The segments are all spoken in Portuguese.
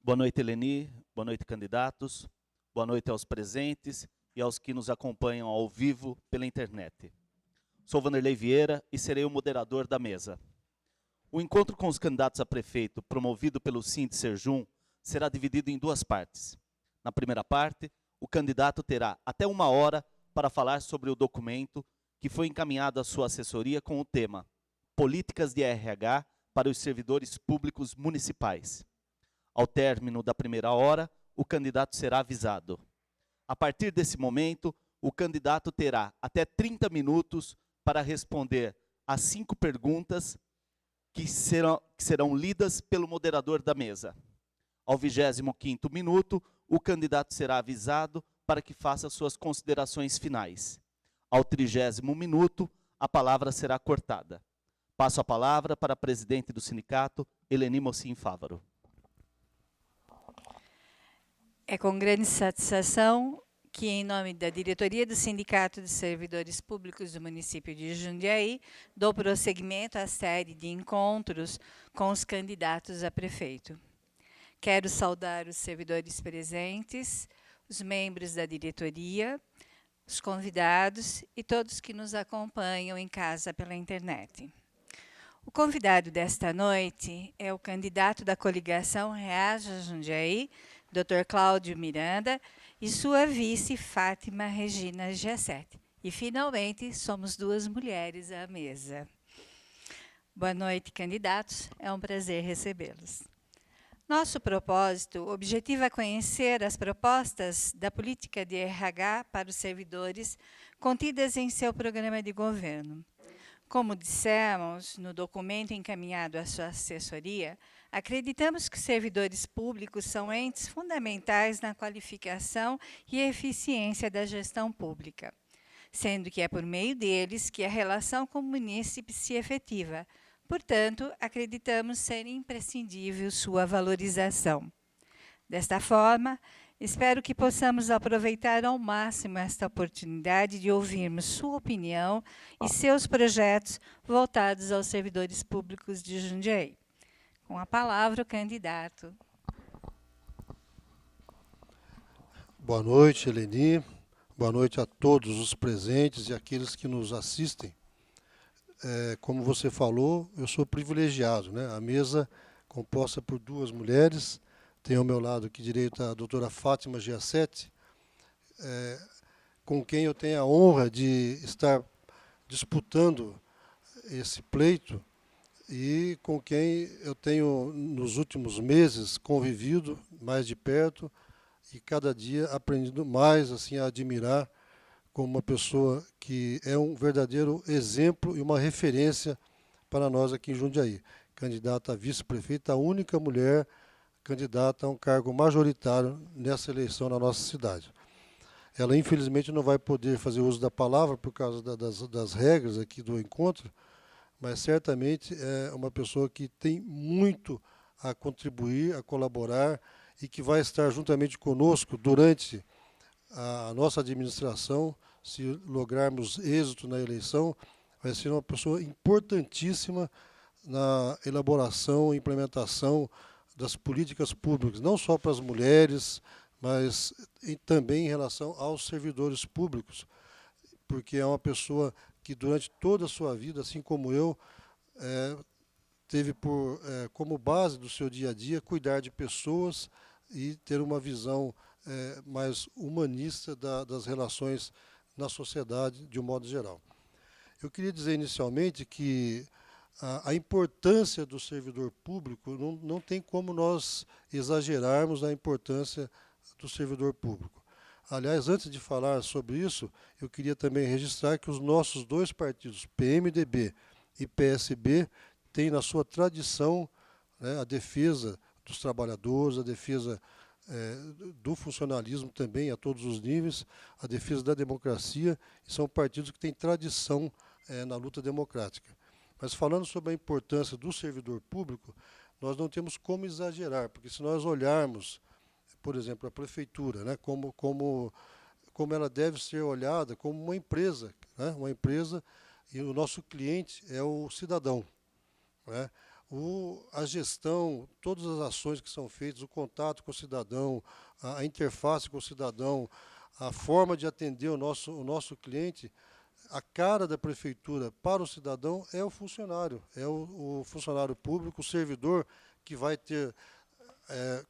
Boa noite, Eleni. Boa noite, candidatos. Boa noite aos presentes e aos que nos acompanham ao vivo pela internet. Sou Vanderlei Vieira e serei o moderador da mesa. O encontro com os candidatos a prefeito, promovido pelo Síndice Serjum, será dividido em duas partes. Na primeira parte, o candidato terá até 1 hora para falar sobre o documento que foi encaminhado à sua assessoria com o tema Políticas de RH para os servidores públicos municipais. Ao término da primeira hora, o candidato será avisado. A partir desse momento, o candidato terá até 30 minutos para responder às 5 perguntas que serão lidas pelo moderador da mesa. Ao 25º minuto, o candidato será avisado para que faça suas considerações finais. Ao 30º minuto, a palavra será cortada. Passo a palavra para a presidente do sindicato, Eleni Mocin Fávaro. É com grande satisfação que, em nome da diretoria do Sindicato de Servidores Públicos do município de Jundiaí, dou prosseguimento à série de encontros com os candidatos a prefeito. Quero saudar os servidores presentes, os membros da diretoria, os convidados e todos que nos acompanham em casa pela internet. O convidado desta noite é o candidato da coligação Reaja Jundiaí, Dr. Cláudio Miranda, e sua vice, Fátima Regina Giacetti. E, finalmente, somos 2 mulheres à mesa. Boa noite, candidatos. É um prazer recebê-los. Nosso propósito objetiva conhecer as propostas da política de RH para os servidores contidas em seu programa de governo. Como dissemos no documento encaminhado à sua assessoria, acreditamos que os servidores públicos são entes fundamentais na qualificação e eficiência da gestão pública, sendo que é por meio deles que a relação com o munícipe se efetiva. Portanto, acreditamos ser imprescindível sua valorização. Desta forma, espero que possamos aproveitar ao máximo esta oportunidade de ouvirmos sua opinião e seus projetos voltados aos servidores públicos de Jundiaí. Com a palavra, o candidato. Boa noite, Eleni. Boa noite a todos os presentes e aqueles que nos assistem. Como você falou, eu sou privilegiado, né? A mesa composta por 2 mulheres. Tenho ao meu lado aqui direito a doutora Fátima Giacetti, com quem eu tenho a honra de estar disputando esse pleito e com quem eu tenho, nos últimos meses, convivido mais de perto e cada dia aprendido mais assim, a admirar como uma pessoa que é um verdadeiro exemplo e uma referência para nós aqui em Jundiaí. Candidata a vice-prefeita, a única mulher candidata a um cargo majoritário nessa eleição na nossa cidade. Ela, infelizmente, não vai poder fazer uso da palavra por causa das regras aqui do encontro, mas certamente é uma pessoa que tem muito a contribuir, a colaborar e que vai estar juntamente conosco durante a nossa administração. Se lograrmos êxito na eleição, vai ser uma pessoa importantíssima na elaboração e implementação das políticas públicas, não só para as mulheres, mas também em relação aos servidores públicos, porque é uma pessoa que durante toda a sua vida, assim como eu, teve como base do seu dia a dia cuidar de pessoas e ter uma visão mais humanista das relações na sociedade de um modo geral. Eu queria dizer inicialmente que a importância do servidor público, não tem como nós exagerarmos a importância do servidor público. Aliás, antes de falar sobre isso, eu queria também registrar que os nossos 2 partidos, PMDB e PSB, têm na sua tradição, né, a defesa dos trabalhadores, a defesa do funcionalismo também a todos os níveis, a defesa da democracia, e são partidos que têm tradição na luta democrática. Mas falando sobre a importância do servidor público, nós não temos como exagerar, porque se nós olharmos, por exemplo, a prefeitura, né, como ela deve ser olhada como uma empresa, né, e o nosso cliente é o cidadão, né? a gestão, todas as ações que são feitas, o contato com o cidadão, a interface com o cidadão, a forma de atender o nosso cliente, a cara da prefeitura para o cidadão é o funcionário, é o funcionário público, o servidor que vai ter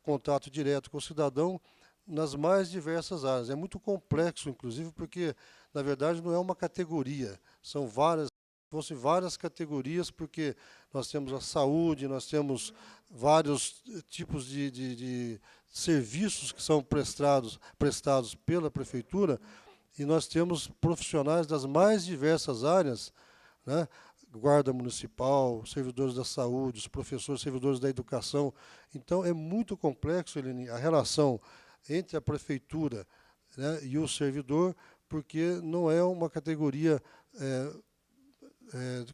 contato direto com o cidadão nas mais diversas áreas. É muito complexo, inclusive, porque, na verdade, não é uma categoria, são várias categorias, porque nós temos a saúde, nós temos vários tipos de serviços que são prestados pela prefeitura, e nós temos profissionais das mais diversas áreas, né? Guarda municipal, servidores da saúde, os professores, servidores da educação. Então, é muito complexo, Eleni, a relação entre a prefeitura, né, e o servidor, porque não é uma categoria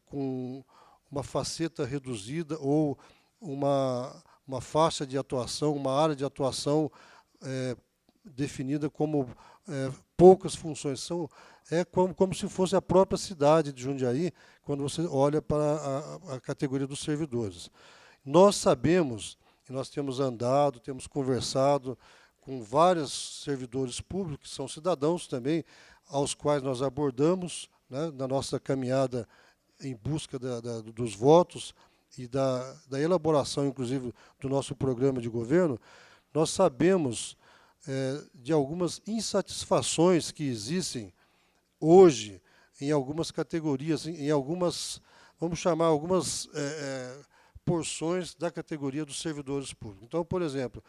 com uma faceta reduzida ou uma faixa de atuação, uma área de atuação definida como poucas funções. É como se fosse a própria cidade de Jundiaí, quando você olha para a categoria dos servidores. Nós sabemos, e nós temos andado, temos conversado com vários servidores públicos, que são cidadãos também, aos quais nós abordamos, né, na nossa caminhada em busca dos votos e da elaboração, inclusive, do nosso programa de governo. Nós sabemos de algumas insatisfações que existem hoje em algumas categorias, em algumas, vamos chamar, algumas porções da categoria dos servidores públicos. Então, por exemplo,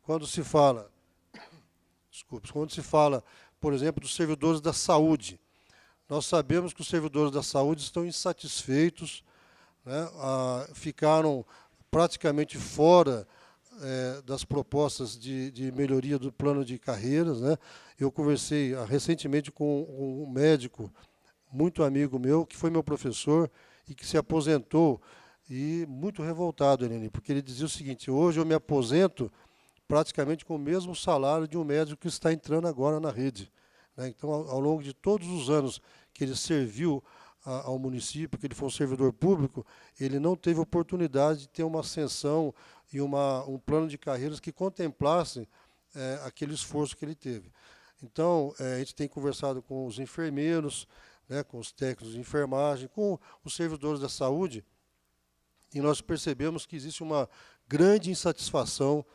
quando se fala, por exemplo, dos servidores da saúde, nós sabemos que os servidores da saúde estão insatisfeitos, né, ficaram praticamente fora das propostas de melhoria do plano de carreiras, né? Eu conversei recentemente com um médico muito amigo meu, que foi meu professor e que se aposentou, e muito revoltado, Eleni, porque ele dizia o seguinte: hoje eu me aposento praticamente com o mesmo salário de um médico que está entrando agora na rede, né? Então, ao longo de todos os anos que ele serviu ao município, que ele foi um servidor público, ele não teve oportunidade de ter uma ascensão e um plano de carreiras que contemplasse aquele esforço que ele teve. Então, a gente tem conversado com os enfermeiros, né, com os técnicos de enfermagem, com os servidores da saúde, e nós percebemos que existe uma grande insatisfação,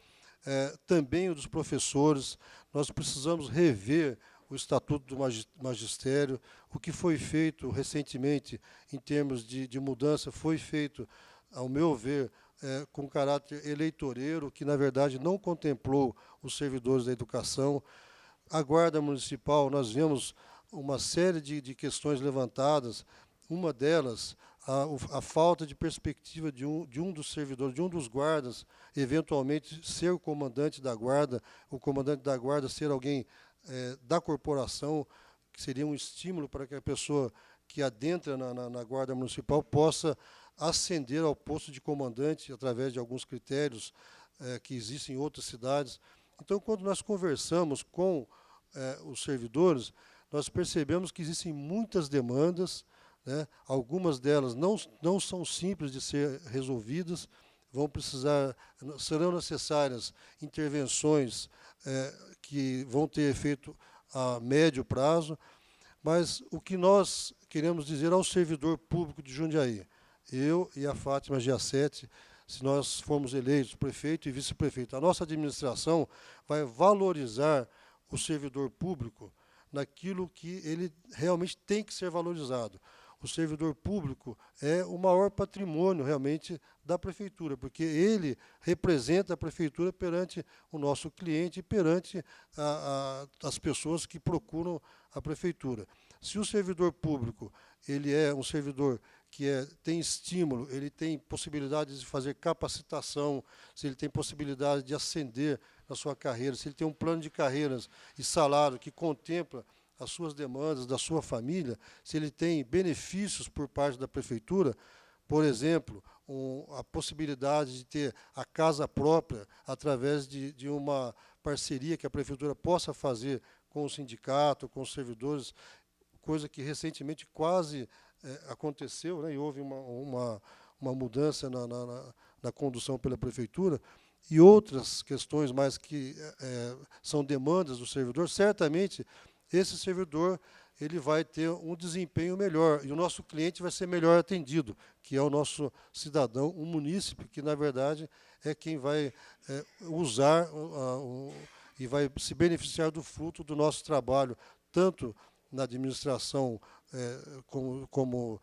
também dos professores. Nós precisamos rever o Estatuto do Magistério. O que foi feito recentemente em termos de mudança foi feito, ao meu ver, com caráter eleitoreiro, que, na verdade, não contemplou os servidores da educação. A Guarda Municipal, nós vemos uma série de questões levantadas, uma delas, a falta de perspectiva de um dos servidores, de um dos guardas, eventualmente ser o comandante da guarda, o comandante da guarda ser alguém da corporação, que seria um estímulo para que a pessoa que adentra na Guarda Municipal possa ascender ao posto de comandante através de alguns critérios que existem em outras cidades. Então, quando nós conversamos com os servidores, nós percebemos que existem muitas demandas, né? Algumas delas não são simples de ser resolvidas, serão necessárias intervenções que vão ter efeito a médio prazo, mas o que nós queremos dizer ao servidor público de Jundiaí, eu e a Fátima Giacetti, se nós formos eleitos prefeito e vice-prefeito, a nossa administração vai valorizar o servidor público naquilo que ele realmente tem que ser valorizado. O servidor público é o maior patrimônio, realmente, da prefeitura, porque ele representa a prefeitura perante o nosso cliente e perante as pessoas que procuram a prefeitura. Se o servidor público ele é um servidor que tem estímulo, ele tem possibilidade de fazer capacitação, se ele tem possibilidade de ascender na sua carreira, se ele tem um plano de carreiras e salário que contempla as suas demandas, da sua família, se ele tem benefícios por parte da prefeitura, por exemplo, a possibilidade de ter a casa própria através de uma parceria que a prefeitura possa fazer com o sindicato, com os servidores, coisa que recentemente quase aconteceu, né, e houve uma uma mudança na condução pela prefeitura, e outras questões mais que são demandas do servidor, certamente esse servidor ele vai ter um desempenho melhor, e o nosso cliente vai ser melhor atendido, que é o nosso cidadão, o munícipe, que, na verdade, é quem vai usar e vai se beneficiar do fruto do nosso trabalho, tanto na administração como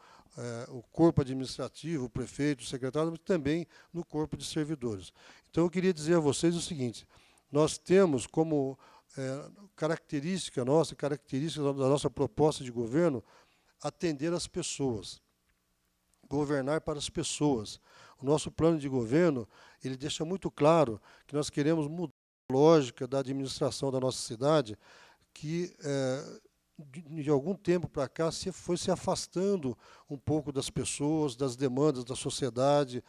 o corpo administrativo, o prefeito, o secretário, mas também no corpo de servidores. Então, eu queria dizer a vocês o seguinte: nós temos como característica da nossa proposta de governo, atender as pessoas, governar para as pessoas. O nosso plano de governo, ele deixa muito claro que nós queremos mudar a lógica da administração da nossa cidade, que de algum tempo para cá foi se afastando um pouco das pessoas, das demandas da sociedade,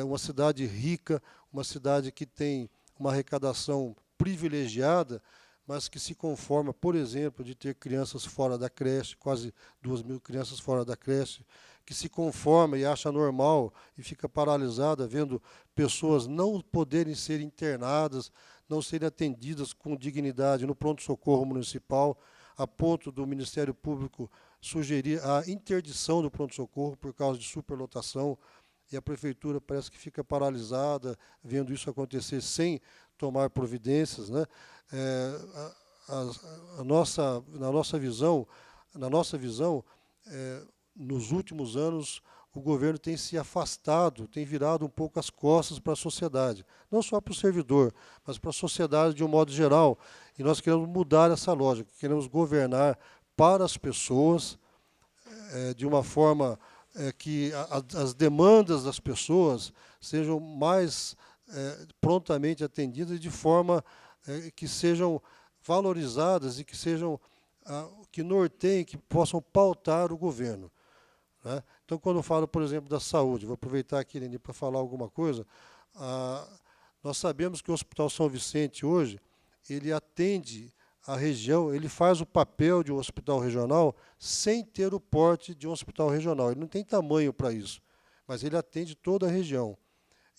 uma cidade rica, uma cidade que tem uma arrecadação privilegiada, mas que se conforma, por exemplo, de ter crianças fora da creche, quase 2.000 crianças fora da creche, que se conforma e acha normal e fica paralisada vendo pessoas não poderem ser internadas, não serem atendidas com dignidade no pronto-socorro municipal, a ponto do Ministério Público sugerir a interdição do pronto-socorro por causa de superlotação, e a prefeitura parece que fica paralisada vendo isso acontecer sem tomar providências, né? Na nossa visão, nos últimos anos, o governo tem se afastado, tem virado um pouco as costas para a sociedade, não só para o servidor, mas para a sociedade de um modo geral. E nós queremos mudar essa lógica, queremos governar para as pessoas, de uma forma que as demandas das pessoas sejam mais prontamente atendidas, de forma que sejam valorizadas e que sejam que norteiem, que possam pautar o governo, né? Então, quando eu falo, por exemplo, da saúde, vou aproveitar aqui, Leni, para falar alguma coisa. Nós sabemos que o Hospital São Vicente, hoje, ele atende a região, ele faz o papel de um hospital regional sem ter o porte de um hospital regional. Ele não tem tamanho para isso, mas ele atende toda a região.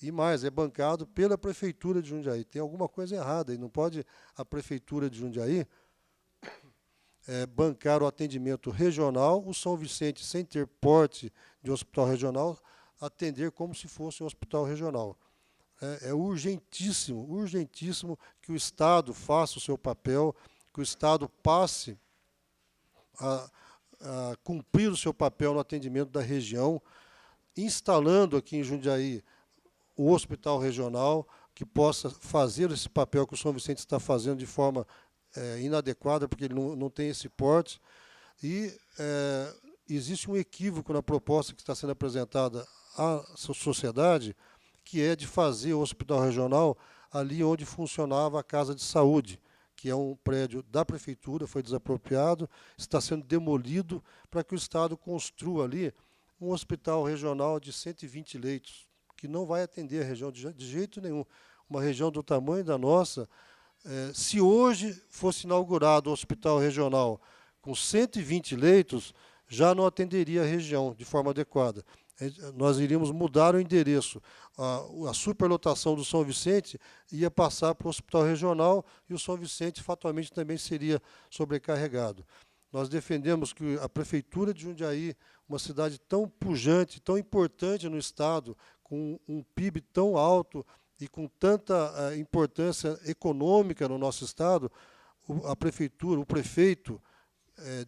E mais, é bancado pela Prefeitura de Jundiaí. Tem alguma coisa errada, e não pode a Prefeitura de Jundiaí bancar o atendimento regional, o São Vicente, sem ter porte de hospital regional, atender como se fosse um hospital regional. É urgentíssimo, urgentíssimo que o Estado faça o seu papel, que o Estado passe a cumprir o seu papel no atendimento da região, instalando aqui em Jundiaí o hospital regional, que possa fazer esse papel que o São Vicente está fazendo de forma inadequada, porque ele não tem esse porte. E existe um equívoco na proposta que está sendo apresentada à sociedade, que é de fazer o hospital regional ali onde funcionava a Casa de Saúde, que é um prédio da Prefeitura, foi desapropriado, está sendo demolido para que o Estado construa ali um hospital regional de 120 leitos, que não vai atender a região de jeito nenhum. Uma região do tamanho da nossa, se hoje fosse inaugurado o hospital regional com 120 leitos, já não atenderia a região de forma adequada. Nós iríamos mudar o endereço. A superlotação do São Vicente ia passar para o hospital regional e o São Vicente, fatalmente, também seria sobrecarregado. Nós defendemos que a Prefeitura de Jundiaí, uma cidade tão pujante, tão importante no Estado, com um PIB tão alto e com tanta importância econômica no nosso Estado, a Prefeitura, o prefeito,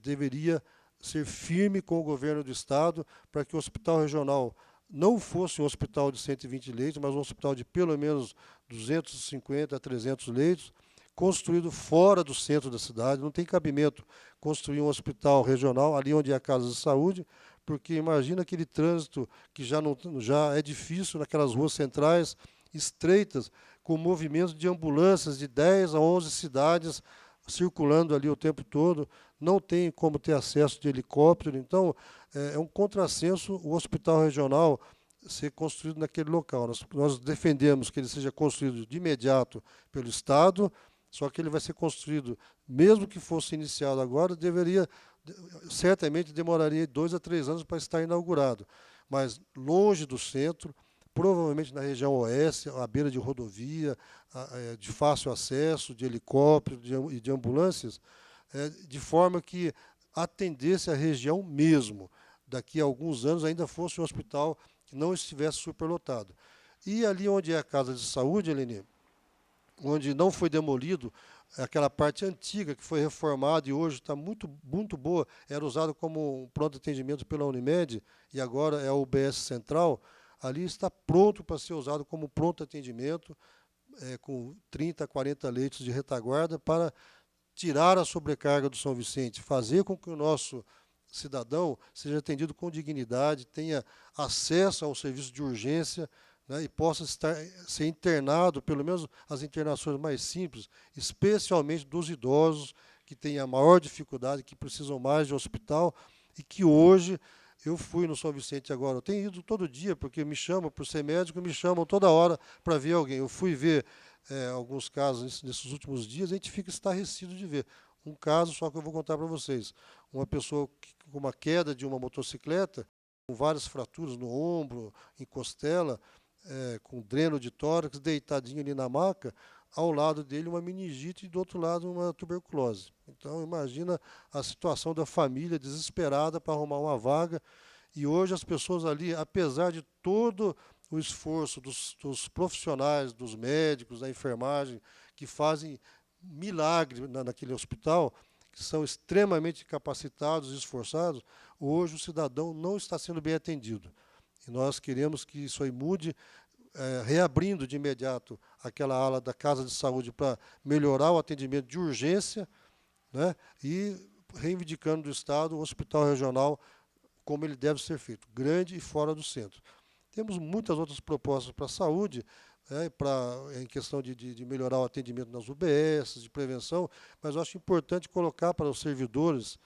deveria ser firme com o governo do Estado para que o hospital regional não fosse um hospital de 120 leitos, mas um hospital de pelo menos 250 a 300 leitos, construído fora do centro da cidade. Não tem cabimento construir um hospital regional ali onde é a Casa de Saúde, porque imagina aquele trânsito que já é difícil naquelas ruas centrais, estreitas, com movimento de ambulâncias de 10 a 11 cidades circulando ali o tempo todo, não tem como ter acesso de helicóptero. Então, é um contrassenso o hospital regional ser construído naquele local. Nós defendemos que ele seja construído de imediato pelo Estado, só que ele vai ser construído, mesmo que fosse iniciado agora, certamente demoraria 2 a 3 anos para estar inaugurado. mas longe do centro, provavelmente na região oeste, à beira de rodovia, de fácil acesso, de helicóptero e de ambulâncias, de forma que atendesse a região mesmo. Daqui a alguns anos ainda fosse um hospital que não estivesse superlotado. E ali onde é a Casa de Saúde, Eleni, onde não foi demolido, aquela parte antiga que foi reformada e hoje está muito, muito boa, era usado como um pronto atendimento pela Unimed e agora é o UBS Central, ali está pronto para ser usado como pronto atendimento, com 30, 40 leitos de retaguarda para tirar a sobrecarga do São Vicente, fazer com que o nosso cidadão seja atendido com dignidade, tenha acesso ao serviço de urgência, né, e possa ser internado, pelo menos as internações mais simples, especialmente dos idosos que têm a maior dificuldade, que precisam mais de hospital e que hoje, eu fui no São Vicente agora, eu tenho ido todo dia, porque me chamam, por ser médico, me chamam toda hora para ver alguém. Eu fui ver alguns casos nesses últimos dias, a gente fica estarrecido de ver. Um caso só que eu vou contar para vocês. Uma pessoa com uma queda de uma motocicleta, com várias fraturas no ombro, em costela, com dreno de tórax, deitadinho ali na maca, ao lado dele uma meningite e do outro lado uma tuberculose. Então, imagina a situação da família desesperada para arrumar uma vaga. E hoje as pessoas ali, apesar de todo o esforço dos profissionais, dos médicos, da enfermagem, que fazem milagre naquele hospital, que são extremamente capacitados e esforçados, hoje o cidadão não está sendo bem atendido. E nós queremos que isso aí mude, reabrindo de imediato aquela ala da Casa de Saúde para melhorar o atendimento de urgência, né, e reivindicando do Estado o hospital regional como ele deve ser feito, grande e fora do centro. Temos muitas outras propostas para a saúde, em questão de melhorar o atendimento nas UBS, de prevenção, mas eu acho importante colocar para os servidores,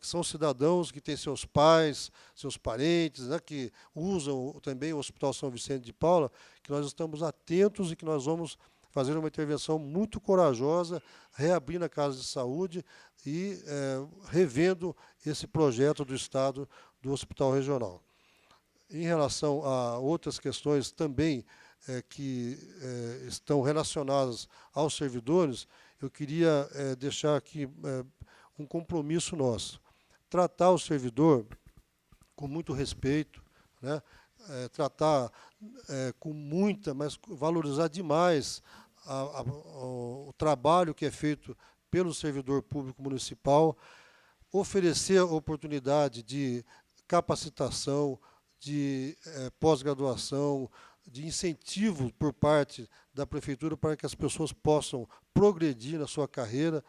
que são cidadãos que têm seus pais, seus parentes, que usam também o Hospital São Vicente de Paula, que nós estamos atentos e que nós vamos fazer uma intervenção muito corajosa, reabrindo a Casa de Saúde e revendo esse projeto do Estado do Hospital Regional. Em relação a outras questões também que estão relacionadas aos servidores, eu queria deixar aqui um compromisso nosso. Tratar o servidor com muito respeito, né? Tratar com muita, mas valorizar demais o trabalho que é feito pelo servidor público municipal, oferecer a oportunidade de capacitação, de pós-graduação, de incentivo por parte da prefeitura para que as pessoas possam progredir na sua carreira,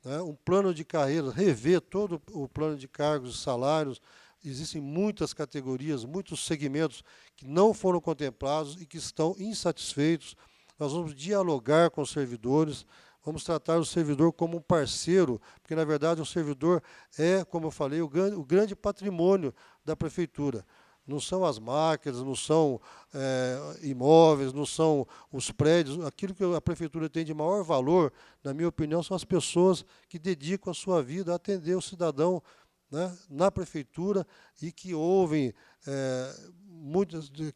né? Um plano de carreira, rever todo o plano de cargos e salários. Existem muitas categorias, muitos segmentos que não foram contemplados e que estão insatisfeitos. Nós vamos dialogar com os servidores, vamos tratar o servidor como um parceiro, porque, na verdade, o servidor é, como eu falei, o grande patrimônio da prefeitura. Não são as máquinas, não são imóveis, não são os prédios. Aquilo que a prefeitura tem de maior valor, na minha opinião, são as pessoas que dedicam a sua vida a atender o cidadão, né, na prefeitura e que ouvem,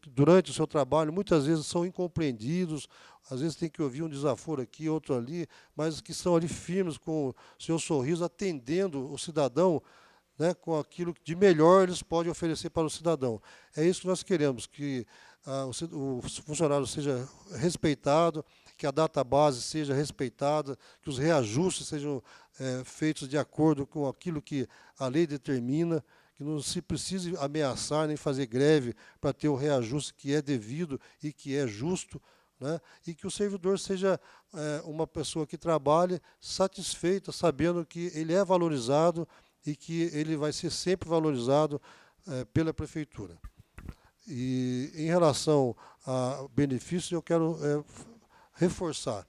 durante o seu trabalho, muitas vezes são incompreendidos, às vezes tem que ouvir um desaforo aqui, outro ali, mas que estão ali firmes com o seu sorriso, atendendo o cidadão, né, com aquilo de melhor eles podem oferecer para o cidadão. É isso que nós queremos, que o funcionário seja respeitado, que a database seja respeitada, que os reajustes sejam feitos de acordo com aquilo que a lei determina, que não se precise ameaçar nem fazer greve para ter o reajuste que é devido e que é justo, né, e que o servidor seja uma pessoa que trabalhe satisfeita, sabendo que ele é valorizado e que ele vai ser sempre valorizado pela prefeitura. E em relação a benefícios, eu quero reforçar.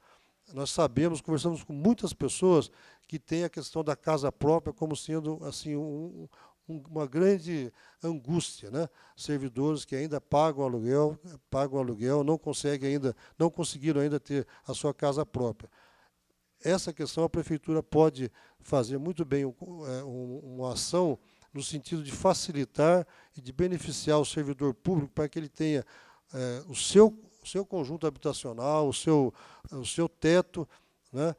Nós sabemos, conversamos com muitas pessoas que têm a questão da casa própria como sendo assim uma grande angústia, né? Servidores que ainda pagam aluguel, não conseguiram ainda ter a sua casa própria. Essa questão a prefeitura pode fazer muito bem uma ação no sentido de facilitar e de beneficiar o servidor público para que ele tenha o seu conjunto habitacional, o seu teto, né,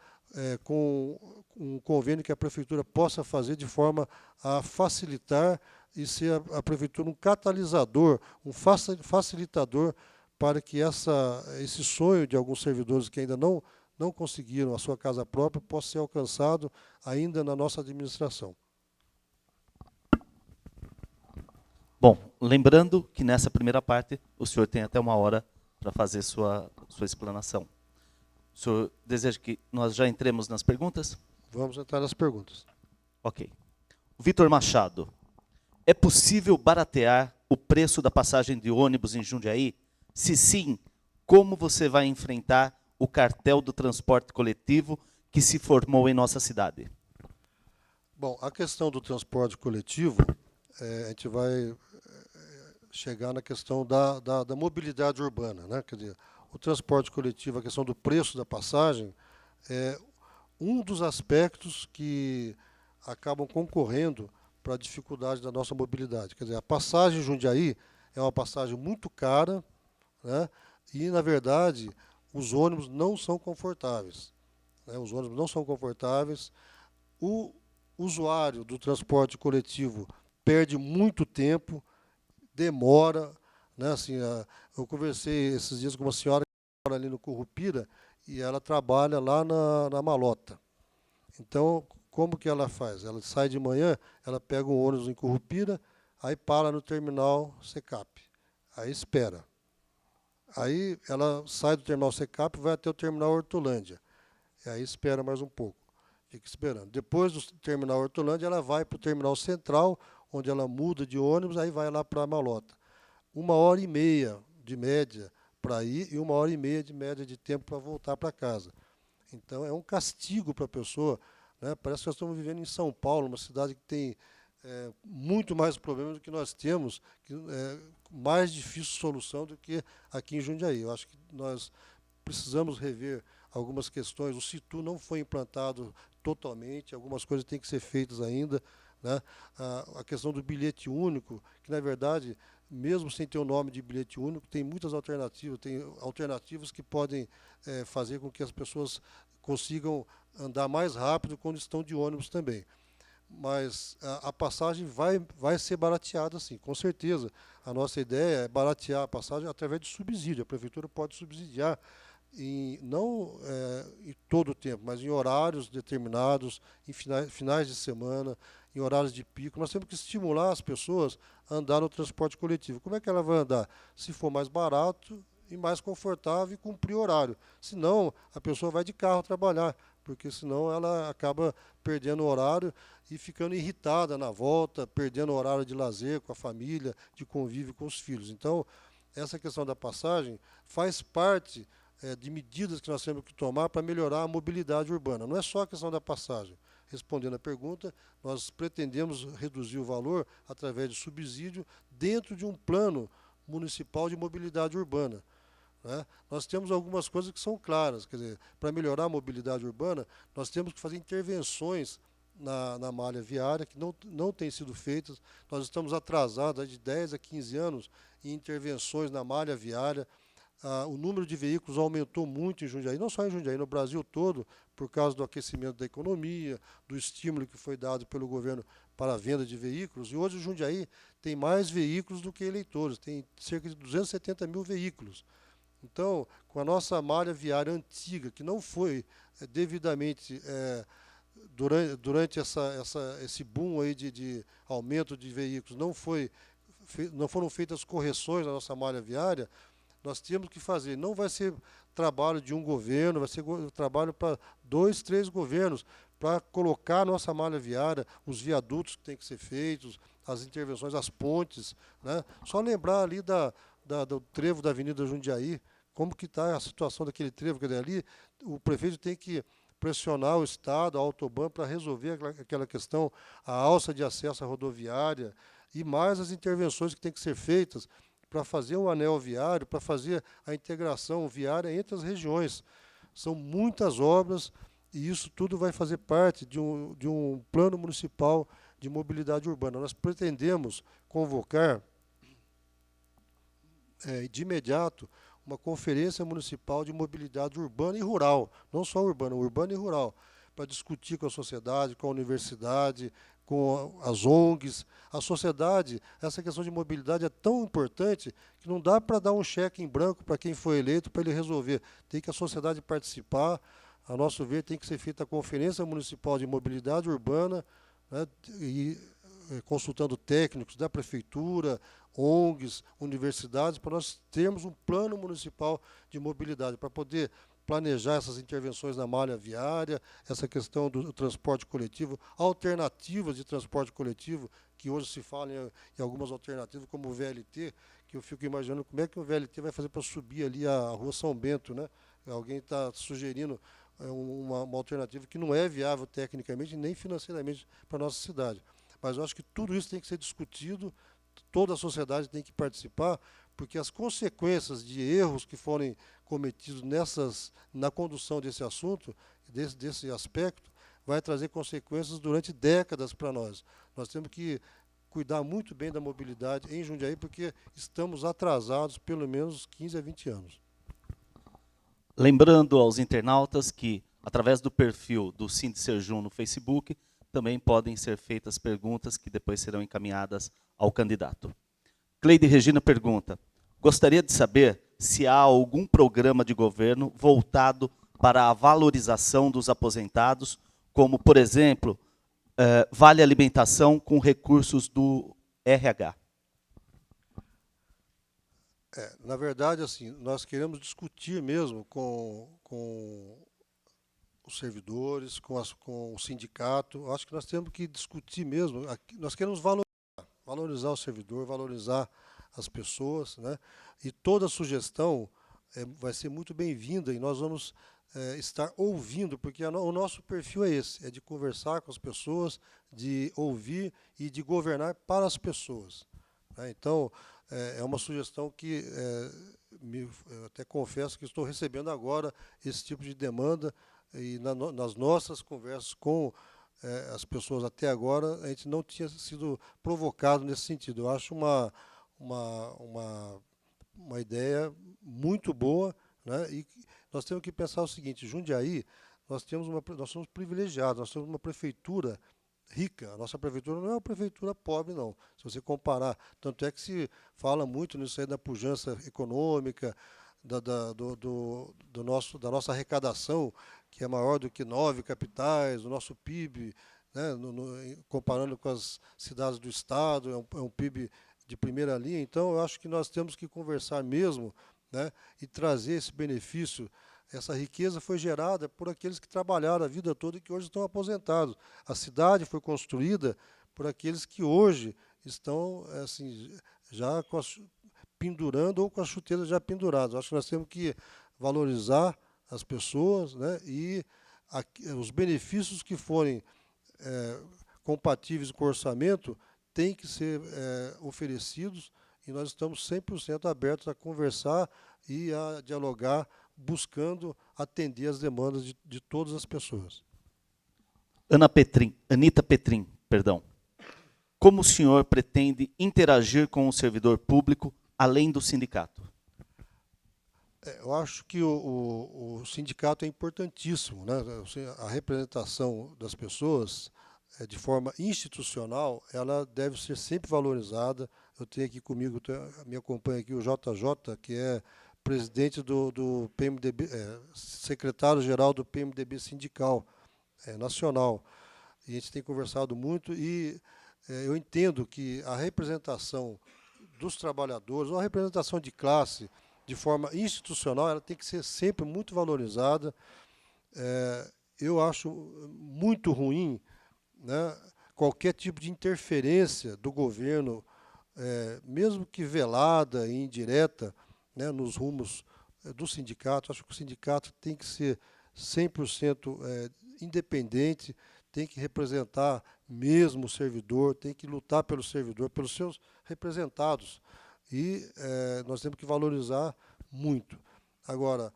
com um convênio que a Prefeitura possa fazer de forma a facilitar e ser a Prefeitura um catalisador, um facilitador para que esse sonho de alguns servidores que ainda não conseguiram a sua casa própria possa ser alcançado ainda na nossa administração. Bom, lembrando que nessa primeira parte o senhor tem até 1 hora para fazer sua explanação. O senhor deseja que nós já entremos nas perguntas? Vamos entrar nas perguntas. Ok. Vitor Machado, é possível baratear o preço da passagem de ônibus em Jundiaí? Se sim, como você vai enfrentar o cartel do transporte coletivo que se formou em nossa cidade? Bom, a questão do transporte coletivo, a gente vai chegar na questão da mobilidade urbana, né? Quer dizer, o transporte coletivo, a questão do preço da passagem, é um dos aspectos que acabam concorrendo para a dificuldade da nossa mobilidade. Quer dizer, a passagem em Jundiaí é uma passagem muito cara, né? E, na verdade, os ônibus não são confortáveis, né? Os ônibus não são confortáveis. O usuário do transporte coletivo perde muito tempo, demora, né? Assim, eu conversei esses dias com uma senhora que mora ali no Currupira e ela trabalha lá na Malota. Então, como que ela faz? Ela sai de manhã, ela pega um ônibus em Currupira, aí para no terminal Secap, aí espera. Aí ela sai do terminal Secap e vai até o terminal Hortolândia. E aí espera mais um pouco, fica esperando. Depois do terminal Hortolândia, ela vai para o terminal Central, onde ela muda de ônibus, aí vai lá para a Malota. 1h30 de média para ir e 1h30 de média de tempo para voltar para casa. Então, é um castigo para a pessoa, né? Parece que nós estamos vivendo em São Paulo, uma cidade que tem muito mais problemas do que nós temos, mais difícil solução do que aqui em Jundiaí. Eu acho que nós precisamos rever algumas questões. O Situ não foi implantado totalmente, algumas coisas têm que ser feitas ainda, né? A questão do bilhete único, que, na verdade, mesmo sem ter o nome de bilhete único, tem muitas alternativas, tem alternativas que podem fazer com que as pessoas consigam andar mais rápido quando estão de ônibus também. Mas a passagem vai ser barateada, sim, com certeza. A nossa ideia é baratear a passagem através de subsídio. A Prefeitura pode subsidiar, não em todo o tempo, mas em horários determinados, em finais de semana, em horários de pico. Nós temos que estimular as pessoas a andar no transporte coletivo. Como é que ela vai andar? Se for mais barato e mais confortável e cumprir horário. Senão, a pessoa vai de carro trabalhar, porque senão ela acaba perdendo o horário e ficando irritada na volta, perdendo o horário de lazer com a família, de convívio com os filhos. Então, essa questão da passagem faz parte de medidas que nós temos que tomar para melhorar a mobilidade urbana. Não é só a questão da passagem. Respondendo à pergunta, nós pretendemos reduzir o valor através de subsídio dentro de um plano municipal de mobilidade urbana, né? Nós temos algumas coisas que são claras, quer dizer, para melhorar a mobilidade urbana, nós temos que fazer intervenções na malha viária, que não têm sido feitas. Nós estamos atrasados de 10 a 15 anos em intervenções na malha viária. O número de veículos aumentou muito em Jundiaí, não só em Jundiaí, no Brasil todo, por causa do aquecimento da economia, do estímulo que foi dado pelo governo para a venda de veículos. E hoje o Jundiaí tem mais veículos do que eleitores, tem cerca de 270 mil veículos. Então, com a nossa malha viária antiga, que não foi devidamente, durante esse boom aí de aumento de veículos, não foram feitas correções na nossa malha viária, nós temos que fazer. Não vai ser trabalho de um governo, vai ser trabalho para 2, 3 governos, para colocar a nossa malha viária, os viadutos que têm que ser feitos, as intervenções, as pontes, né? Só lembrar ali do trevo da Avenida Jundiaí, como que está a situação daquele trevo, que ali o prefeito tem que pressionar o Estado, a Autoban, para resolver aquela questão, a alça de acesso à rodoviária e mais as intervenções que têm que ser feitas para fazer um anel viário, para fazer a integração viária entre as regiões. São muitas obras e isso tudo vai fazer parte de um plano municipal de mobilidade urbana. Nós pretendemos convocar, de imediato, uma conferência municipal de mobilidade urbana e rural, não só urbana, urbana e rural, para discutir com a sociedade, com a universidade, com as ONGs. A sociedade, essa questão de mobilidade é tão importante que não dá para dar um cheque em branco para quem foi eleito para ele resolver. Tem que a sociedade participar. A nosso ver, tem que ser feita a Conferência Municipal de Mobilidade Urbana, né, e consultando técnicos da prefeitura, ONGs, universidades, para nós termos um plano municipal de mobilidade, para poder planejar essas intervenções na malha viária, essa questão do transporte coletivo, alternativas de transporte coletivo, que hoje se fala em algumas alternativas, como o VLT, que eu fico imaginando como é que o VLT vai fazer para subir ali a Rua São Bento, né? Alguém está sugerindo uma alternativa que não é viável tecnicamente nem financeiramente para a nossa cidade. Mas eu acho que tudo isso tem que ser discutido, toda a sociedade tem que participar, porque as consequências de erros que forem cometidos na condução desse assunto, desse aspecto, vai trazer consequências durante décadas para nós. Nós temos que cuidar muito bem da mobilidade em Jundiaí, porque estamos atrasados pelo menos 15 a 20 anos. Lembrando aos internautas que, através do perfil do Sindserjum no Facebook, também podem ser feitas perguntas que depois serão encaminhadas ao candidato. Cleide Regina pergunta: gostaria de saber se há algum programa de governo voltado para a valorização dos aposentados, como, por exemplo, vale alimentação com recursos do RH. Na verdade, assim, nós queremos discutir mesmo com os servidores, com o sindicato. Acho que nós temos que discutir mesmo. Nós queremos valorizar o servidor, valorizar as pessoas, né? E toda sugestão vai ser muito bem-vinda e nós vamos estar ouvindo, porque o nosso perfil é esse, é de conversar com as pessoas, de ouvir e de governar para as pessoas, né? Então, é uma sugestão que eu até confesso que estou recebendo agora esse tipo de demanda, e nas nossas conversas com as pessoas até agora, a gente não tinha sido provocado nesse sentido. Eu acho uma ideia muito boa, né? E nós temos que pensar o seguinte: Jundiaí, nós somos privilegiados, nós temos uma prefeitura rica. A nossa prefeitura não é uma prefeitura pobre, não. Se você comparar, tanto é que se fala muito nisso aí da pujança econômica, da nossa arrecadação, que é maior do que 9 capitais, o nosso PIB, né, comparando com as cidades do estado, é um PIB de primeira linha. Então, eu acho que nós temos que conversar mesmo, né, e trazer esse benefício. Essa riqueza foi gerada por aqueles que trabalharam a vida toda e que hoje estão aposentados. A cidade foi construída por aqueles que hoje estão assim, já pendurando ou com as chuteiras já penduradas. Acho que nós temos que valorizar as pessoas, né, e os benefícios que forem compatíveis com o orçamento têm que ser oferecidos, e nós estamos 100% abertos a conversar e a dialogar, buscando atender as demandas de todas as pessoas. Anita Petrin, perdão. Como o senhor pretende interagir com o servidor público, além do sindicato? Eu acho que o sindicato é importantíssimo, né? A representação das pessoas, de forma institucional, ela deve ser sempre valorizada. Eu tenho aqui comigo, me acompanha aqui o JJ, que é presidente do PMDB, secretário-geral do PMDB sindical nacional. E a gente tem conversado muito e eu entendo que a representação dos trabalhadores, ou a representação de classe, de forma institucional, ela tem que ser sempre muito valorizada. Eu acho muito ruim, né, qualquer tipo de interferência do governo, mesmo que velada e indireta, né, nos rumos do sindicato. Acho que o sindicato tem que ser 100% independente, tem que representar mesmo o servidor, tem que lutar pelo servidor, pelos seus representados. E nós temos que valorizar muito. Agora,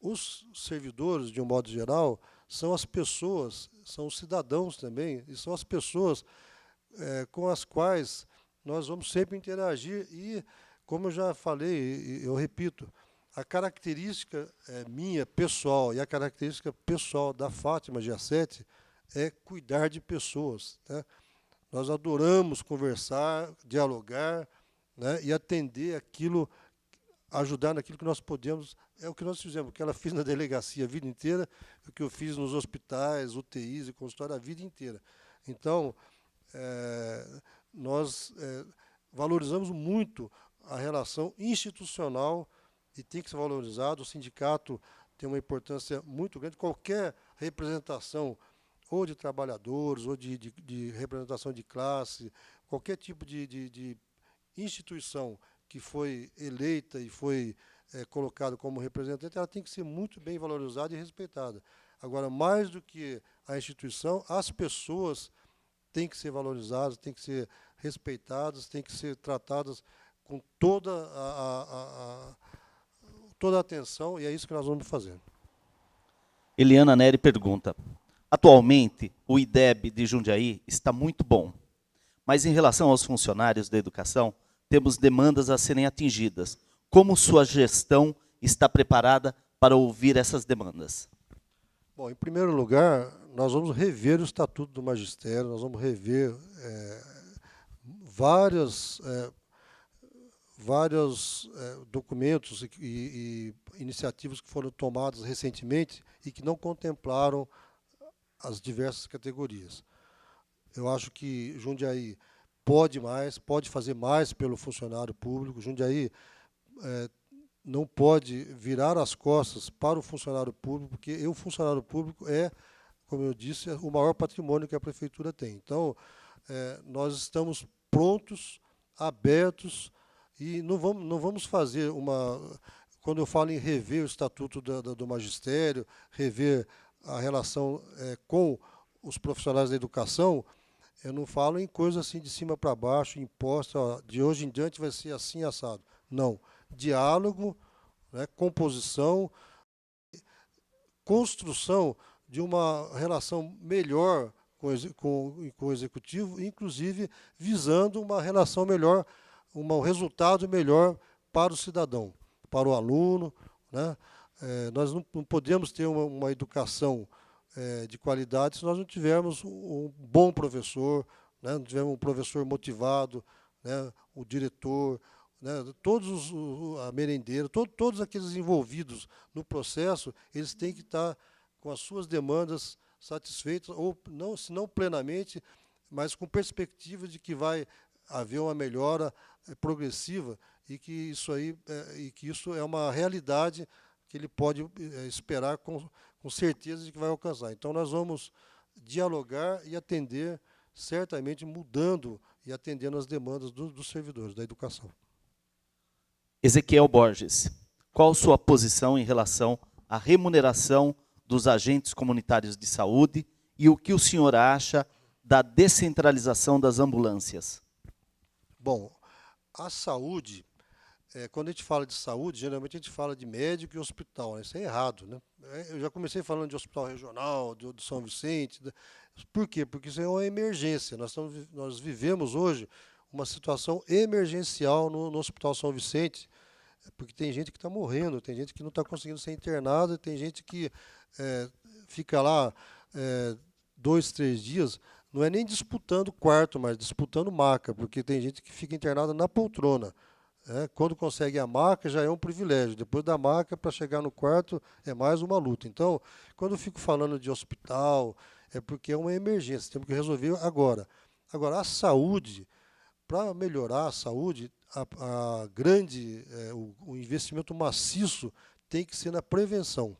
os servidores, de um modo geral, são as pessoas, são os cidadãos também, e são as pessoas com as quais nós vamos sempre interagir. E, como eu já falei, e eu repito, a característica minha, pessoal, e a característica pessoal da Fátima Giacetti é cuidar de pessoas, né? Nós adoramos conversar, dialogar, né, e atender aquilo, ajudar naquilo que nós podemos. É o que nós fizemos, o que ela fez na delegacia a vida inteira, o que eu fiz nos hospitais, UTIs e consultório a vida inteira. Então, nós valorizamos muito a relação institucional e tem que ser valorizado. O sindicato tem uma importância muito grande. Qualquer representação, ou de trabalhadores, ou de representação de classe, qualquer tipo de instituição que foi eleita e foi colocada como representante, ela tem que ser muito bem valorizada e respeitada. Agora, mais do que a instituição, as pessoas têm que ser valorizadas, têm que ser respeitadas, têm que ser tratadas com toda a atenção, e é isso que nós vamos fazer. Eliana Neri pergunta: atualmente, o IDEB de Jundiaí está muito bom, mas em relação aos funcionários da educação, temos demandas a serem atingidas. Como sua gestão está preparada para ouvir essas demandas? Bom, em primeiro lugar, nós vamos rever o Estatuto do Magistério, nós vamos rever vários documentos e iniciativas que foram tomadas recentemente e que não contemplaram as diversas categorias. Eu acho que Jundiaí pode mais, pode fazer mais pelo funcionário público. Jundiaí não pode virar as costas para o funcionário público, porque o funcionário público é, como eu disse, o maior patrimônio que a prefeitura tem. Então, nós estamos prontos, abertos, e não vamos fazer uma... Quando eu falo em rever o Estatuto do Magistério, rever a relação com os profissionais da educação, eu não falo em coisa assim de cima para baixo, imposta, de hoje em diante vai ser assim assado. Não. Diálogo, né, composição, construção de uma relação melhor com o executivo, inclusive visando uma relação melhor, um resultado melhor para o cidadão, para o aluno, né? Nós não podemos ter uma educação de qualidade se nós não tivermos um bom professor, né? Não tivermos um professor motivado, né? O diretor, né? A merendeira, todos aqueles envolvidos no processo, eles têm que estar com as suas demandas satisfeitas, ou não, se não plenamente, mas com perspectiva de que vai haver uma melhora progressiva e que isso é uma realidade que ele pode esperar com certeza de que vai alcançar. Então, nós vamos dialogar e atender, certamente mudando e atendendo as demandas dos servidores da educação. Ezequiel Borges, qual sua posição em relação à remuneração dos agentes comunitários de saúde e o que o senhor acha da descentralização das ambulâncias? Bom, a saúde, quando a gente fala de saúde, geralmente a gente fala de médico e hospital, né? Isso é errado, né? Eu já comecei falando de hospital regional, do São Vicente. Por quê? Porque isso é uma emergência. Nós vivemos hoje uma situação emergencial no Hospital São Vicente, porque tem gente que está morrendo, tem gente que não está conseguindo ser internada, tem gente que fica lá 2, 3 dias, não é nem disputando quarto, mas disputando maca, porque tem gente que fica internada na poltrona. Quando consegue a maca, já é um privilégio. Depois da maca, para chegar no quarto, é mais uma luta. Então, quando eu fico falando de hospital, é porque é uma emergência, temos que resolver agora. Agora, a saúde, para melhorar a saúde, o investimento maciço tem que ser na prevenção.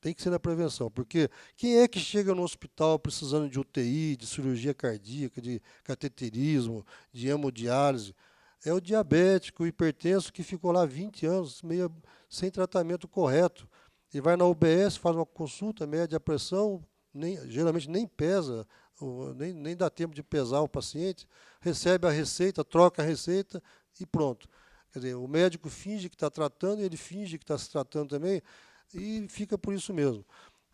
Tem que ser na prevenção, porque quem é que chega no hospital precisando de UTI, de cirurgia cardíaca, de cateterismo, de hemodiálise? É o diabético, o hipertenso, que ficou lá 20 anos, meio sem tratamento correto. Ele vai na UBS, faz uma consulta, mede a pressão, geralmente nem pesa, nem dá tempo de pesar o paciente, recebe a receita, troca a receita e pronto. Quer dizer, o médico finge que está tratando, ele finge que está se tratando também, e fica por isso mesmo.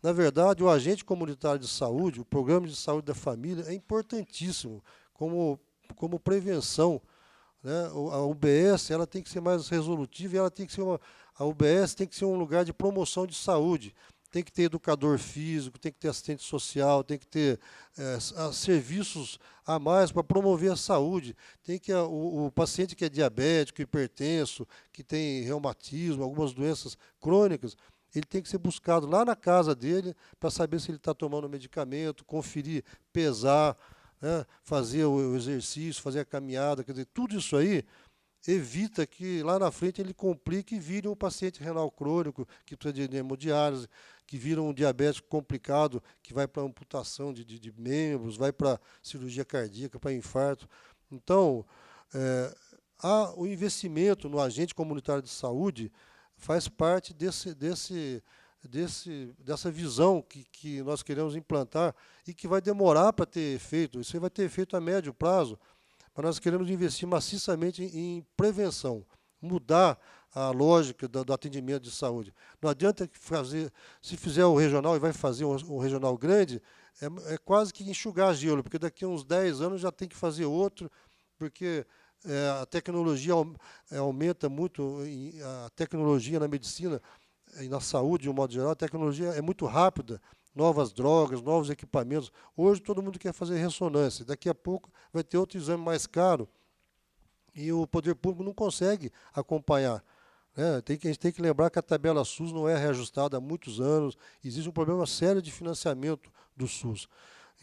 Na verdade, o agente comunitário de saúde, o programa de saúde da família, é importantíssimo como prevenção, né? A UBS ela tem que ser mais resolutiva e ela tem que ser a UBS tem que ser um lugar de promoção de saúde. Tem que ter educador físico, tem que ter assistente social, tem que ter serviços a mais para promover a saúde. Tem que o paciente que é diabético, hipertenso, que tem reumatismo, algumas doenças crônicas, ele tem que ser buscado lá na casa dele para saber se ele está tomando medicamento, conferir, pesar, né, fazer o exercício, fazer a caminhada, quer dizer, tudo isso aí evita que lá na frente ele complique e vire um paciente renal crônico que precisa de hemodiálise, que vira um diabético complicado, que vai para amputação de membros, vai para cirurgia cardíaca, para infarto. Então, o investimento no agente comunitário de saúde faz parte dessa visão que nós queremos implantar e que vai demorar para ter efeito. Isso vai ter efeito a médio prazo, mas nós queremos investir maciçamente em prevenção, mudar a lógica do atendimento de saúde. Não adianta fazer, se fizer o regional e vai fazer um regional grande, é quase que enxugar gelo, porque daqui a uns 10 anos já tem que fazer outro, porque a tecnologia aumenta muito, a tecnologia na medicina e na saúde, de um modo geral, a tecnologia é muito rápida, novas drogas, novos equipamentos. Hoje todo mundo quer fazer ressonância, daqui a pouco vai ter outro exame mais caro e o poder público não consegue acompanhar. A gente tem que lembrar que a tabela SUS não é reajustada há muitos anos, existe um problema sério de financiamento do SUS.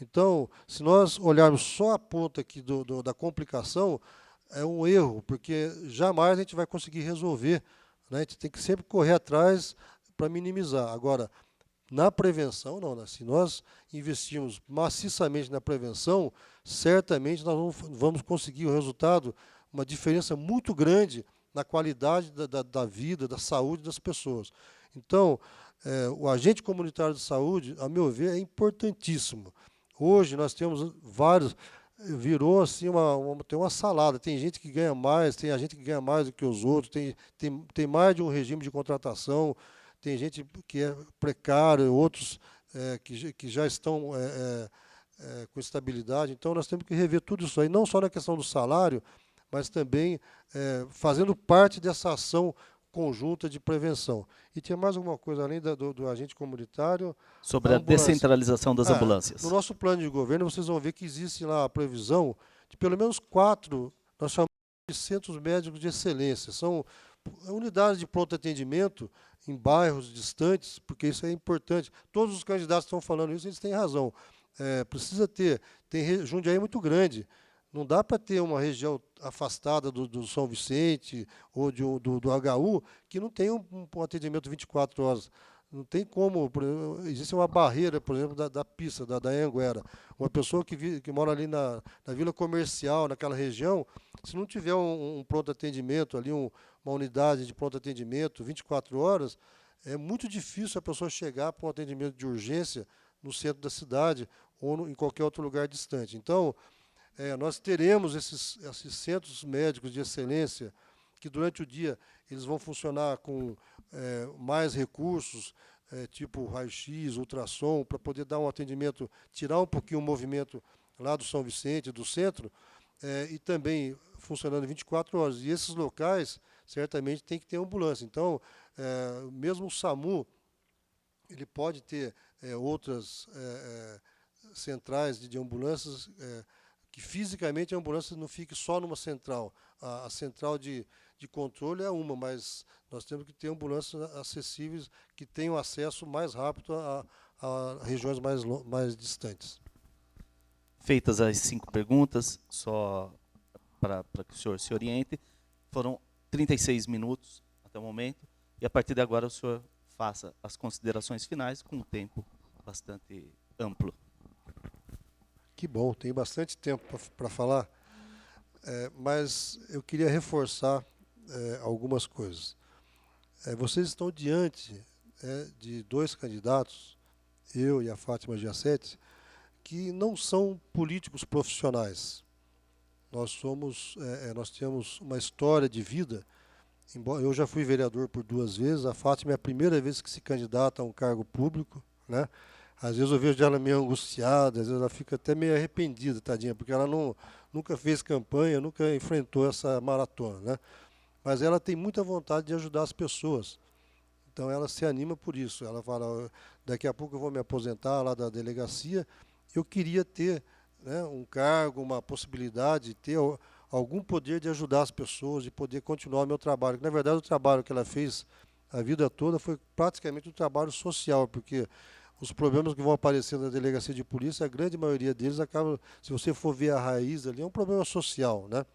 Então, se nós olharmos só a ponta aqui da complicação, é um erro, porque jamais a gente vai conseguir resolver, né? A gente tem que sempre correr atrás para minimizar. Agora, na prevenção, não, né? Se nós investirmos maciçamente na prevenção, certamente nós vamos conseguir o resultado, uma diferença muito grande na qualidade da vida, da saúde das pessoas. Então, o agente comunitário de saúde, a meu ver, é importantíssimo. Hoje nós temos vários, virou assim tem uma salada, tem gente que ganha mais, tem agente que ganha mais do que os outros, tem mais de um regime de contratação, tem gente que é precário, outros que já estão com estabilidade. Então nós temos que rever tudo isso aí, não só na questão do salário, mas também fazendo parte dessa ação conjunta de prevenção. E tinha mais alguma coisa além do agente comunitário? Sobre a descentralização das ambulâncias. No nosso plano de governo, vocês vão ver que existe lá a previsão de pelo menos 4, nós chamamos de centros médicos de excelência. São unidades de pronto atendimento em bairros distantes, porque isso é importante. Todos os candidatos que estão falando isso, eles têm razão. Precisa ter. Jundiaí é muito grande. Não dá para ter uma região afastada do São Vicente ou do HU que não tem um atendimento 24 horas. Não tem como, existe uma barreira, por exemplo, da pista, da Anhanguera. Uma pessoa que mora ali na vila comercial, naquela região, se não tiver um pronto atendimento ali, uma unidade de pronto atendimento 24 horas, é muito difícil a pessoa chegar para um atendimento de urgência no centro da cidade ou em qualquer outro lugar distante. Então, nós teremos esses centros médicos de excelência que durante o dia eles vão funcionar com mais recursos, tipo raio-x, ultrassom, para poder dar um atendimento, tirar um pouquinho o movimento lá do São Vicente, do centro, e também funcionando 24 horas. E esses locais, certamente, tem que ter ambulância. Então, mesmo o SAMU, ele pode ter outras centrais de ambulâncias, que fisicamente a ambulância não fique só numa central. A central de controle é uma, mas nós temos que ter ambulâncias acessíveis que tenham acesso mais rápido a regiões mais distantes. Feitas as 5 perguntas, só para que o senhor se oriente, foram 36 minutos até o momento, e a partir de agora o senhor faça as considerações finais com um tempo bastante amplo. Que bom, tem bastante tempo para falar, mas eu queria reforçar algumas coisas. Vocês estão diante de 2 candidatos, eu e a Fátima Giacetti, que não são políticos profissionais. Nós temos uma história de vida. Embora eu já fui vereador por 2 vezes, a Fátima é a primeira vez que se candidata a um cargo público, né? Às vezes eu vejo ela meio angustiada, às vezes ela fica até meio arrependida, tadinha, porque ela nunca fez campanha, nunca enfrentou essa maratona, né? Mas ela tem muita vontade de ajudar as pessoas. Então ela se anima por isso. Ela fala, daqui a pouco eu vou me aposentar lá da delegacia, eu queria ter, né, um cargo, uma possibilidade de ter algum poder de ajudar as pessoas, de poder continuar o meu trabalho. Na verdade, o trabalho que ela fez a vida toda foi praticamente um trabalho social, porque os problemas que vão aparecer na delegacia de polícia, a grande maioria deles acaba, se você for ver a raiz ali, é um problema social, né?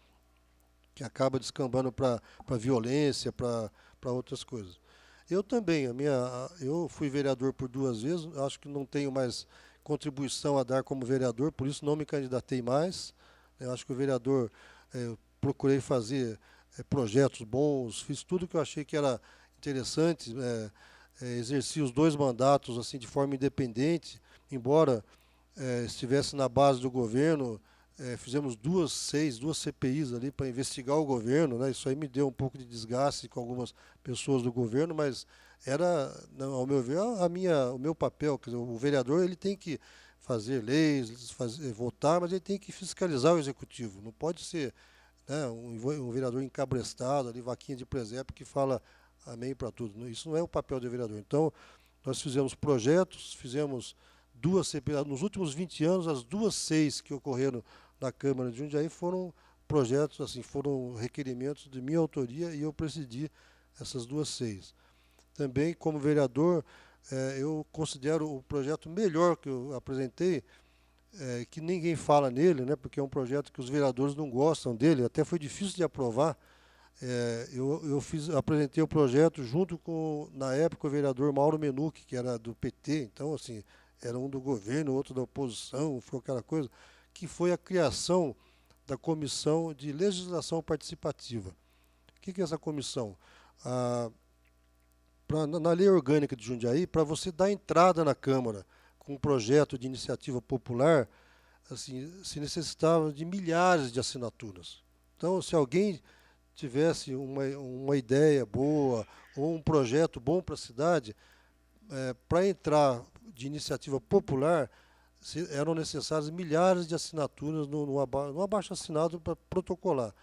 Que acaba descambando para violência, para outras coisas. Eu também, eu fui vereador por 2 vezes, acho que não tenho mais contribuição a dar como vereador, por isso não me candidatei mais. Eu acho que o vereador, procurei fazer projetos bons, fiz tudo que eu achei que era interessante, exerci os 2 mandatos assim de forma independente, embora estivesse na base do governo. Fizemos 2 CPIs ali para investigar o governo, né? Isso aí me deu um pouco de desgaste com algumas pessoas do governo, mas era, ao meu ver, o meu papel. Quer dizer, o vereador ele tem que fazer leis, votar, mas ele tem que fiscalizar o executivo. Não pode ser, né, um vereador encabrestado, ali, vaquinha de presépio, que fala amém para tudo. Isso não é o papel do vereador. Então, nós fizemos projetos, fizemos 2 CPIs. Nos últimos 20 anos, as 2 CEIs que ocorreram na Câmara de Jundiaí foram projetos, assim, foram requerimentos de minha autoria e eu presidi essas 2 CEIs. Também, como vereador, eu considero o projeto melhor que eu apresentei, que ninguém fala nele, né, porque é um projeto que os vereadores não gostam dele, até foi difícil de aprovar. Apresentei o projeto junto com, na época, o vereador Mauro Menucchi, que era do PT, então, assim, era um do governo, outro da oposição, foi aquela coisa, que foi a criação da Comissão de Legislação Participativa. O que é essa comissão? Na Lei Orgânica de Jundiaí, para você dar entrada na Câmara com um projeto de iniciativa popular, assim, se necessitava de milhares de assinaturas. Então, se alguém tivesse uma ideia boa ou um projeto bom para a cidade, para entrar de iniciativa popular, eram necessárias milhares de assinaturas no abaixo-assinado para protocolar.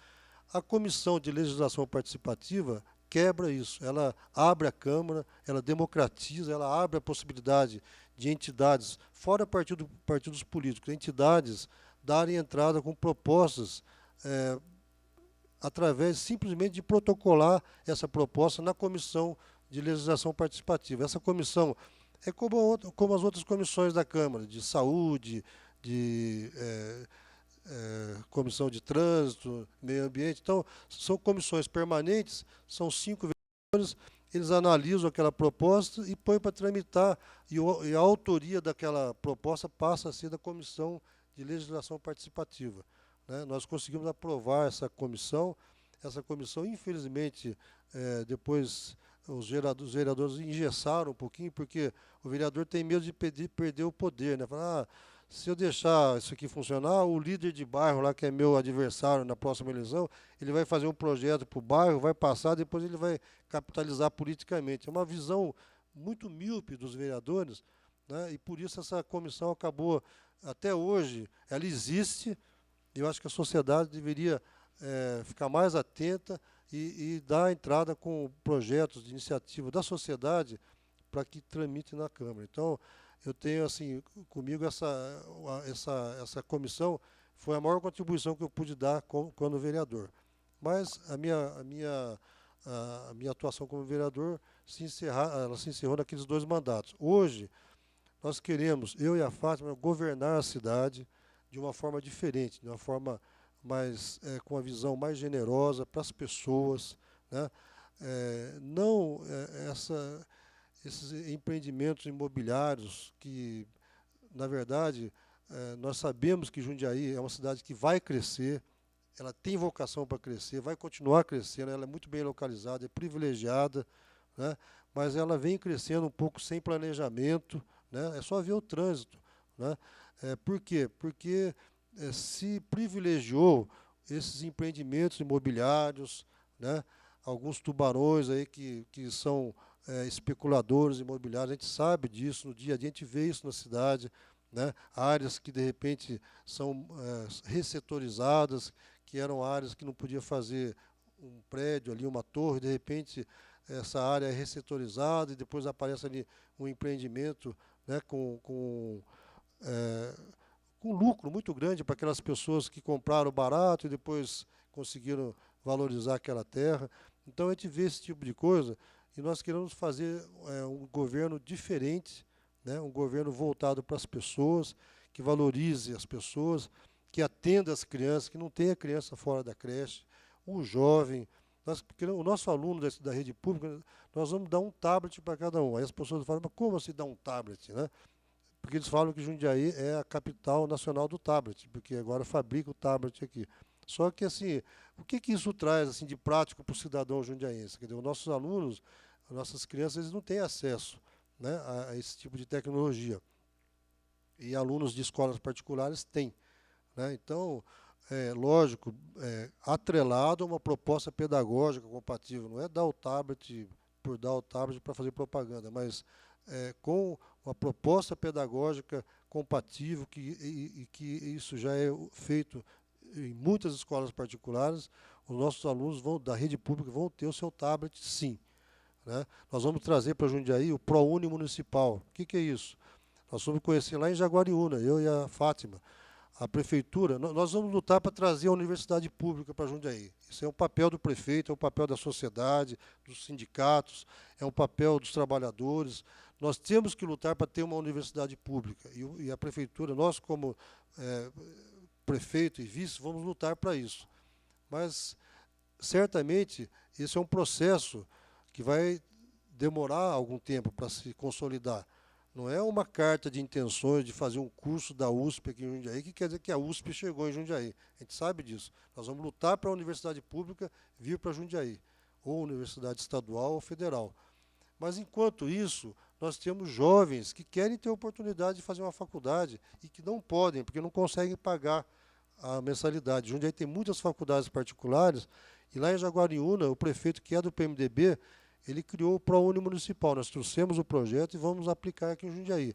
A Comissão de Legislação Participativa quebra isso. Ela abre a Câmara, ela democratiza, ela abre a possibilidade de entidades, fora partidos políticos, entidades darem entrada com propostas através simplesmente de protocolar essa proposta na Comissão de Legislação Participativa. Essa comissão é como as outras comissões da Câmara, de saúde, de comissão de trânsito, meio ambiente. Então, são comissões permanentes, são 5 vereadores, eles analisam aquela proposta e põem para tramitar, e a autoria daquela proposta passa a ser da Comissão de Legislação Participativa, né? Nós conseguimos aprovar essa comissão, infelizmente, depois os vereadores engessaram um pouquinho, porque o vereador tem medo de perder o poder, né? Fala, se eu deixar isso aqui funcionar, o líder de bairro lá, que é meu adversário na próxima eleição, ele vai fazer um projeto para o bairro, vai passar, depois ele vai capitalizar politicamente. É uma visão muito míope dos vereadores, né? E por isso essa comissão acabou, até hoje, ela existe. Eu acho que a sociedade deveria ficar mais atenta e dar entrada com projetos de iniciativa da sociedade para que tramite na Câmara. Então, eu tenho, assim, comigo essa comissão foi a maior contribuição que eu pude dar quando vereador. Mas a minha atuação como vereador ela se encerrou naqueles 2 mandatos. Hoje, nós queremos, eu e a Fátima, governar a cidade de uma forma diferente, de uma forma mais, com uma visão mais generosa para as pessoas, né? Não esses empreendimentos imobiliários que, na verdade, nós sabemos que Jundiaí é uma cidade que vai crescer, ela tem vocação para crescer, vai continuar crescendo, ela é muito bem localizada, é privilegiada, né? Mas ela vem crescendo um pouco sem planejamento, né? É só ver o trânsito, né? Por quê? Porque se privilegiou esses empreendimentos imobiliários, né? Alguns tubarões aí que são especuladores imobiliários, a gente sabe disso, no dia a dia a gente vê isso na cidade, né? Áreas que, de repente, são ressetorizadas, que eram áreas que não podia fazer um prédio ali, uma torre, de repente essa área é ressetorizada e depois aparece ali um empreendimento, né, com lucro muito grande para aquelas pessoas que compraram barato e depois conseguiram valorizar aquela terra. Então a gente vê esse tipo de coisa e nós queremos fazer um governo diferente, né, um governo voltado para as pessoas, que valorize as pessoas, que atenda as crianças, que não tenha criança fora da creche, o jovem. O nosso aluno da rede pública, nós vamos dar um tablet para cada um. Aí as pessoas falam, mas como se dá um tablet, né? Porque eles falam que Jundiaí é a capital nacional do tablet, porque agora fabrica o tablet aqui. Só que, assim, o que isso traz assim, de prático para o cidadão jundiaense? Quer dizer, os nossos alunos, as nossas crianças, eles não têm acesso, né, a esse tipo de tecnologia. E alunos de escolas particulares têm, né? Então, lógico, atrelado a uma proposta pedagógica compatível. Não é dar o tablet por dar o tablet para fazer propaganda, mas com uma proposta pedagógica compatível, que isso já é feito em muitas escolas particulares, os nossos alunos da rede pública vão ter o seu tablet, sim, né? Nós vamos trazer para Jundiaí o ProUni Municipal. O que é isso? Nós vamos conhecer lá em Jaguariúna, eu e a Fátima. A prefeitura, nós vamos lutar para trazer a universidade pública para Jundiaí. Isso é um papel do prefeito, é um papel da sociedade, dos sindicatos, é um papel dos trabalhadores. Nós temos que lutar para ter uma universidade pública. E a prefeitura, nós como prefeito e vice, vamos lutar para isso. Mas, certamente, esse é um processo que vai demorar algum tempo para se consolidar. Não é uma carta de intenções de fazer um curso da USP aqui em Jundiaí, que quer dizer que a USP chegou em Jundiaí. A gente sabe disso. Nós vamos lutar para a universidade pública vir para Jundiaí, ou universidade estadual ou federal. Mas, enquanto isso, nós temos jovens que querem ter a oportunidade de fazer uma faculdade e que não podem, porque não conseguem pagar a mensalidade. Jundiaí tem muitas faculdades particulares, e lá em Jaguariúna, o prefeito, que é do PMDB, ele criou o ProUni Municipal. Nós trouxemos o projeto e vamos aplicar aqui em Jundiaí.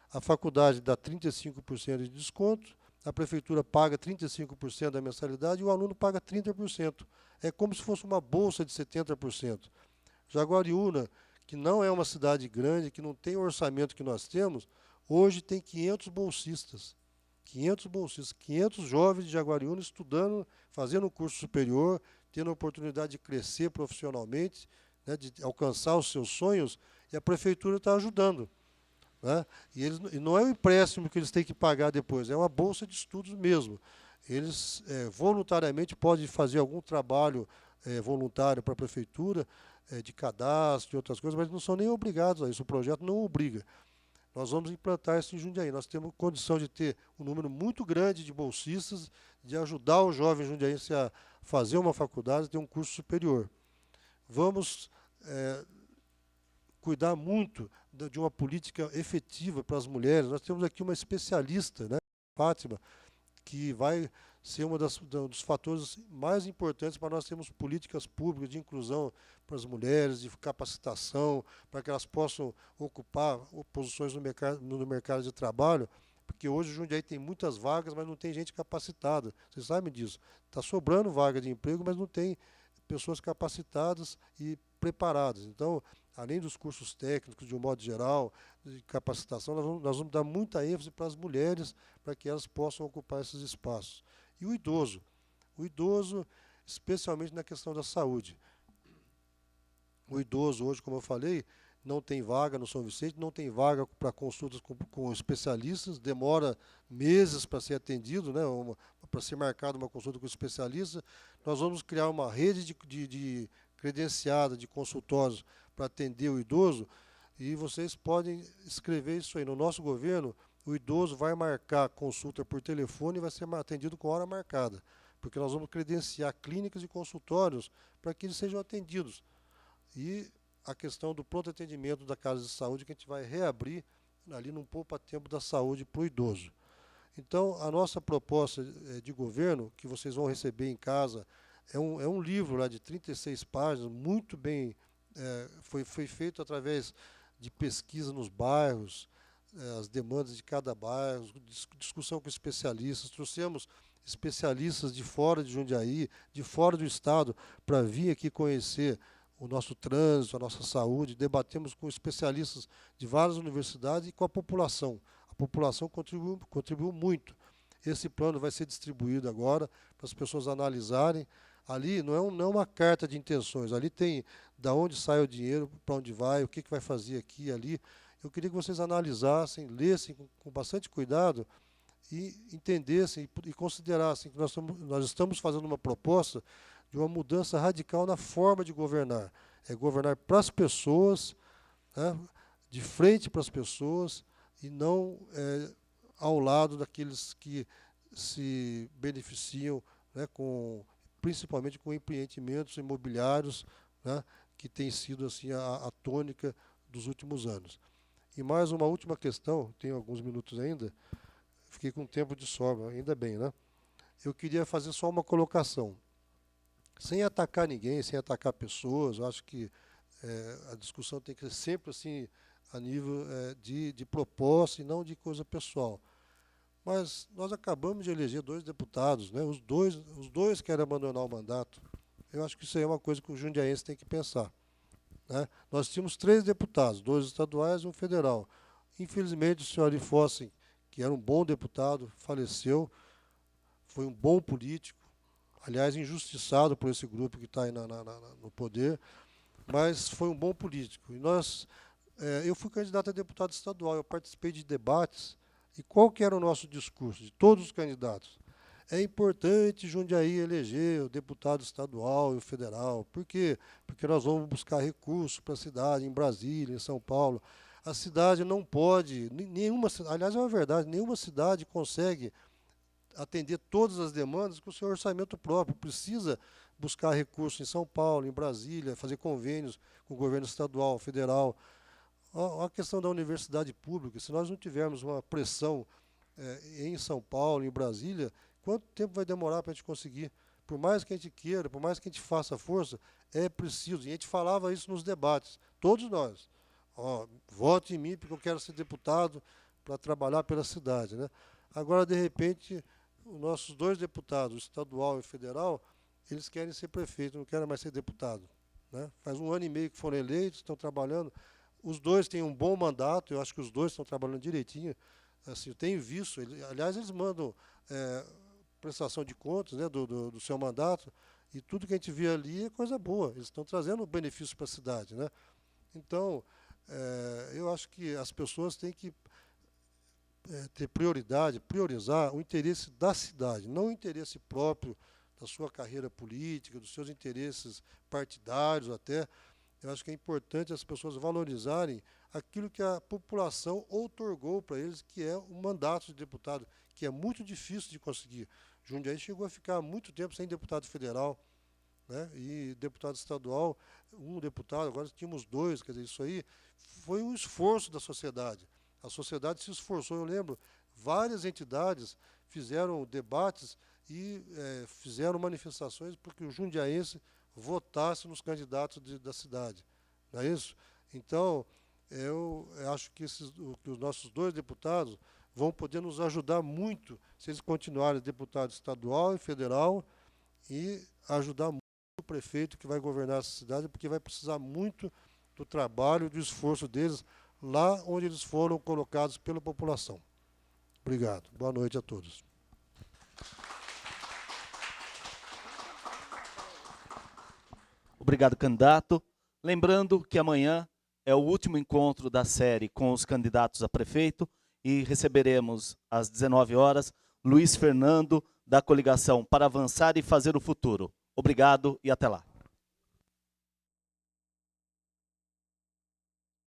A faculdade dá 35% de desconto, a prefeitura paga 35% da mensalidade e o aluno paga 30%. É como se fosse uma bolsa de 70%. Jaguariúna, que não é uma cidade grande, que não tem o orçamento que nós temos, hoje tem 500 bolsistas. 500 bolsistas, 500 jovens de Jaguariúna estudando, fazendo um curso superior, tendo a oportunidade de crescer profissionalmente, né, de alcançar os seus sonhos, e a prefeitura está ajudando, né? E não é um empréstimo que eles têm que pagar depois, é uma bolsa de estudos mesmo. Eles voluntariamente podem fazer algum trabalho voluntário para a prefeitura, de cadastro e outras coisas, mas não são nem obrigados a isso, o projeto não obriga. Nós vamos implantar isso em Jundiaí. Nós temos condição de ter um número muito grande de bolsistas, de ajudar o jovem jundiaense a fazer uma faculdade, ter um curso superior. Vamos cuidar muito de uma política efetiva para as mulheres. Nós temos aqui uma especialista, né, Fátima, que vai ser um dos fatores mais importantes para nós termos políticas públicas de inclusão para as mulheres, de capacitação, para que elas possam ocupar posições no mercado de trabalho, porque hoje o Jundiaí tem muitas vagas, mas não tem gente capacitada. Vocês sabem disso. Está sobrando vaga de emprego, mas não tem pessoas capacitadas e preparadas. Então, além dos cursos técnicos, de um modo geral, de capacitação, nós vamos dar muita ênfase para as mulheres, para que elas possam ocupar esses espaços. E o idoso, especialmente na questão da saúde. O idoso hoje, como eu falei, não tem vaga no São Vicente, não tem vaga para consultas com especialistas, demora meses para ser atendido, né, para ser marcada uma consulta com especialista. Nós vamos criar uma rede de credenciada de consultórios para atender o idoso, e vocês podem escrever isso aí. No nosso governo, o idoso vai marcar consulta por telefone e vai ser atendido com hora marcada, porque nós vamos credenciar clínicas e consultórios para que eles sejam atendidos. E a questão do pronto atendimento da Casa de Saúde, que a gente vai reabrir ali num poupa-tempo da saúde para o idoso. Então, a nossa proposta de governo, que vocês vão receber em casa, é um livro lá de 36 páginas, muito bem foi feito através de pesquisa nos bairros, as demandas de cada bairro, discussão com especialistas. Trouxemos especialistas de fora de Jundiaí, de fora do estado, para vir aqui conhecer o nosso trânsito, a nossa saúde. Debatemos com especialistas de várias universidades e com a população. A população contribuiu muito. Esse plano vai ser distribuído agora para as pessoas analisarem. Ali não é uma carta de intenções, ali tem da onde sai o dinheiro, para onde vai, o que vai fazer aqui e ali. Eu queria que vocês analisassem, lessem com bastante cuidado e entendessem e considerassem que nós estamos fazendo uma proposta de uma mudança radical na forma de governar. É governar para as pessoas, né, de frente para as pessoas, e não ao lado daqueles que se beneficiam, né, principalmente com empreendimentos imobiliários, né, que tem sido assim, a tônica dos últimos anos. E mais uma última questão, tenho alguns minutos ainda, fiquei com tempo de sobra, ainda bem, né? Eu queria fazer só uma colocação. Sem atacar ninguém, sem atacar pessoas, eu acho que a discussão tem que ser sempre assim, a nível de proposta e não de coisa pessoal. Mas nós acabamos de eleger 2 deputados, né? Os dois querem abandonar o mandato. Eu acho que isso aí é uma coisa que o jundiaense tem que pensar, né? Nós tínhamos 3 deputados, 2 estaduais e um federal. Infelizmente, o senhor Ari Fossen, que era um bom deputado, faleceu, foi um bom político, aliás, injustiçado por esse grupo que está aí no poder, mas foi um bom político. E eu fui candidato a deputado estadual, eu participei de debates, e qual que era o nosso discurso de todos os candidatos? É importante Jundiaí eleger o deputado estadual e o federal. Por quê? Porque nós vamos buscar recursos para a cidade, em Brasília, em São Paulo. A cidade não pode, aliás, é uma verdade, nenhuma cidade consegue atender todas as demandas com o seu orçamento próprio. Precisa buscar recursos em São Paulo, em Brasília, fazer convênios com o governo estadual, federal. A questão da universidade pública, se nós não tivermos uma pressão em São Paulo, em Brasília, quanto tempo vai demorar para a gente conseguir? Por mais que a gente queira, por mais que a gente faça força, é preciso. E a gente falava isso nos debates, todos nós. Vote em mim porque eu quero ser deputado para trabalhar pela cidade, né? Agora, de repente, os nossos 2 deputados, estadual e federal, eles querem ser prefeito, não querem mais ser deputado, né? Faz 1 ano e meio que foram eleitos, estão trabalhando. Os 2 têm um bom mandato, eu acho que os 2 estão trabalhando direitinho. Assim, eu tenho visto, aliás, eles mandam prestação de contas, né, do seu mandato, e tudo que a gente vê ali é coisa boa. Eles estão trazendo benefício para a cidade, né? Então, eu acho que as pessoas têm que ter prioridade, priorizar o interesse da cidade, não o interesse próprio da sua carreira política, dos seus interesses partidários até. Eu acho que é importante as pessoas valorizarem aquilo que a população outorgou para eles, que é o mandato de deputado, que é muito difícil de conseguir. Jundiaí chegou a ficar muito tempo sem deputado federal, né? E deputado estadual, um deputado, agora tínhamos 2, quer dizer, isso aí foi um esforço da sociedade. A sociedade se esforçou, eu lembro, várias entidades fizeram debates e fizeram manifestações para que o jundiaense votasse nos candidatos da cidade. Não é isso? Então, eu acho que os nossos 2 deputados vão poder nos ajudar muito se eles continuarem deputado estadual e federal e ajudar muito o prefeito que vai governar essa cidade, porque vai precisar muito do trabalho e do esforço deles lá onde eles foram colocados pela população. Obrigado. Boa noite a todos. Obrigado, candidato. Lembrando que amanhã é o último encontro da série com os candidatos a prefeito e receberemos às 19 horas Luiz Fernando, da coligação Para Avançar e Fazer o Futuro. Obrigado e até lá.